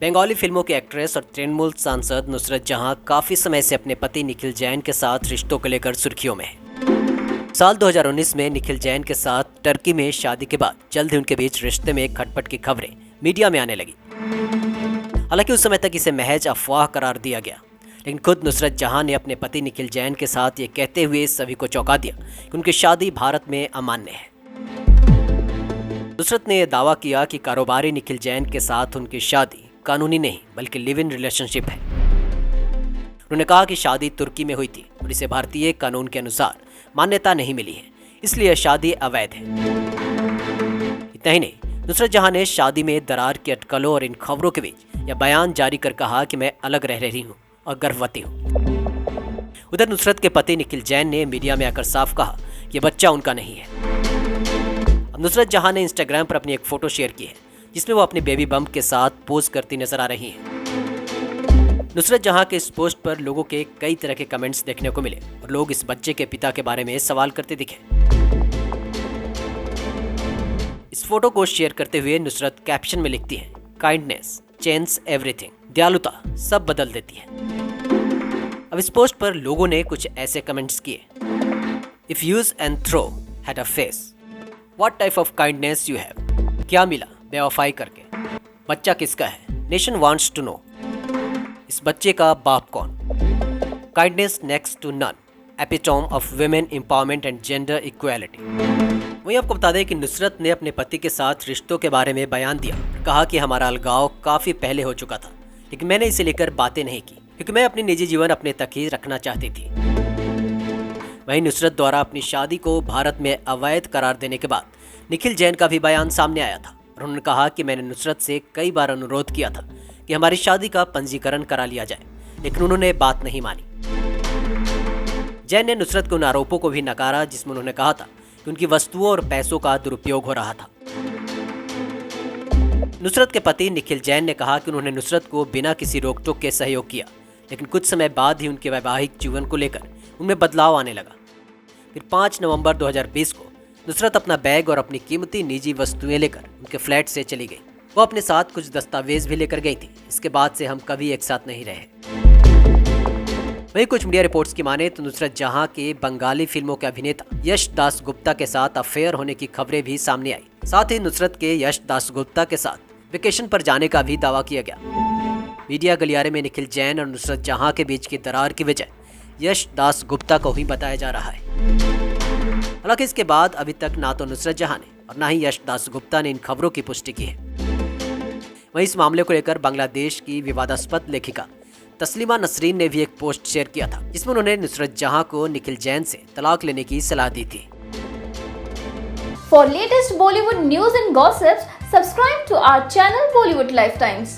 बंगाली फिल्मों की एक्ट्रेस और तृणमूल सांसद नुसरत जहां काफी समय से अपने पति निखिल जैन के साथ रिश्तों को लेकर सुर्खियों में है। साल 2019 में निखिल जैन के साथ टर्की में शादी के बाद जल्द ही उनके बीच रिश्ते में खटपट की खबरें मीडिया में आने लगी। हालांकि उस समय तक इसे महज अफवाह करार दिया गया, लेकिन खुद नुसरत जहां ने अपने पति निखिल जैन के साथ ये कहते हुए सभी को चौंका दिया कि उनकी शादी भारत में अमान्य है। नुसरत ने यह दावा किया कि कारोबारी निखिल जैन के साथ उनकी शादी कानूनी नहीं बल्कि लिव इन रिलेशनशिप है। उन्होंने कहा कि शादी तुर्की में हुई थी और इसे भारतीय कानून के अनुसार मान्यता नहीं मिली है, इसलिए यह शादी अवैध है। इतना ही नहीं, नुसरत जहां ने शादी में दरार की अटकलों और इन खबरों के बीच यह बयान जारी कर कहा कि मैं अलग रह रही हूं और गर्भवती हूं। उधर नुसरत के पति निखिल जैन ने मीडिया में आकर साफ कहा कि यह बच्चा उनका नहीं है। अब नुसरत जहां ने इंस्टाग्राम पर अपनी एक फोटो शेयर की है जिसमें वो अपने बेबी बम्प के साथ पोज करती नजर आ रही हैं। नुसरत जहां के इस पोस्ट पर लोगों के कई तरह के कमेंट्स देखने को मिले और लोग इस बच्चे के पिता के बारे में सवाल करते दिखे। इस फोटो को शेयर करते हुए नुसरत कैप्शन में लिखती है, काइंडनेस चेंज एवरीथिंग, दयालुता सब बदल देती है। अब इस पोस्ट पर लोगों ने कुछ ऐसे कमेंट्स किए, if use and throw had a face, what type of kindness you have, क्या मिला बेवफाई करके, बच्चा किसका है, नेशन वांट्स टू नो, इस बच्चे का बाप कौन, kindness next to none, epitome of women empowerment and gender equality. वहीं आपको बता दें कि नुसरत ने अपने पति के साथ रिश्तों के बारे में बयान दिया, कहा कि हमारा अलगाव काफी पहले हो चुका था, लेकिन मैंने इसे लेकर बातें नहीं की क्योंकि मैं अपनी निजी जीवन अपने तक ही रखना चाहती थी। वहीं नुसरत द्वारा अपनी शादी को भारत में अवैध करार देने के बाद निखिल जैन का भी बयान सामने आया था और उन्होंने कहा कि मैंने नुसरत से कई बार अनुरोध किया था कि हमारी शादी का पंजीकरण करा लिया जाए, लेकिन उन्होंने बात नहीं मानी। जैन ने नुसरत के उन आरोपों को भी नकारा जिसमें उन्होंने कहा था कि उनकी वस्तुओं और पैसों का दुरुपयोग हो रहा था। नुसरत के पति निखिल जैन ने कहा कि उन्होंने नुसरत को बिना किसी रोक टोक के सहयोग किया, लेकिन कुछ समय बाद ही उनके वैवाहिक जीवन को लेकर उनमें बदलाव आने लगा। फिर 5 नवंबर 2020 को नुसरत अपना बैग और अपनी कीमती निजी वस्तुएं लेकर उनके फ्लैट से चली गई। वो अपने साथ कुछ दस्तावेज भी लेकर गई थी। इसके बाद से हम कभी एक साथ नहीं रहे। वहीं कुछ मीडिया रिपोर्ट्स की माने तो नुसरत जहां के बंगाली फिल्मों के अभिनेता यश दासगुप्ता के साथ अफेयर होने की खबरें भी सामने आई। साथ ही नुसरत के यश दासगुप्ता के साथ वेकेशन पर जाने का भी दावा किया गया। मीडिया गलियारे में निखिल जैन और नुसरत जहां के बीच की दरार की वजह यश दासगुप्ता को ही बताया जा रहा है। हालांकि इसके बाद अभी तक ना तो नुसरत जहां ने और ना ही यश दासगुप्ता ने इन खबरों की पुष्टि की है। वहीं इस मामले को लेकर बांग्लादेश की विवादास्पद लेखिका तस्लीमा नसरीन ने भी एक पोस्ट शेयर किया था जिसमें उन्होंने नुसरत जहां को निखिल जैन से तलाक लेने की सलाह दी थी। For latest Bollywood news and gossips, subscribe to our channel Bollywood Lifetimes.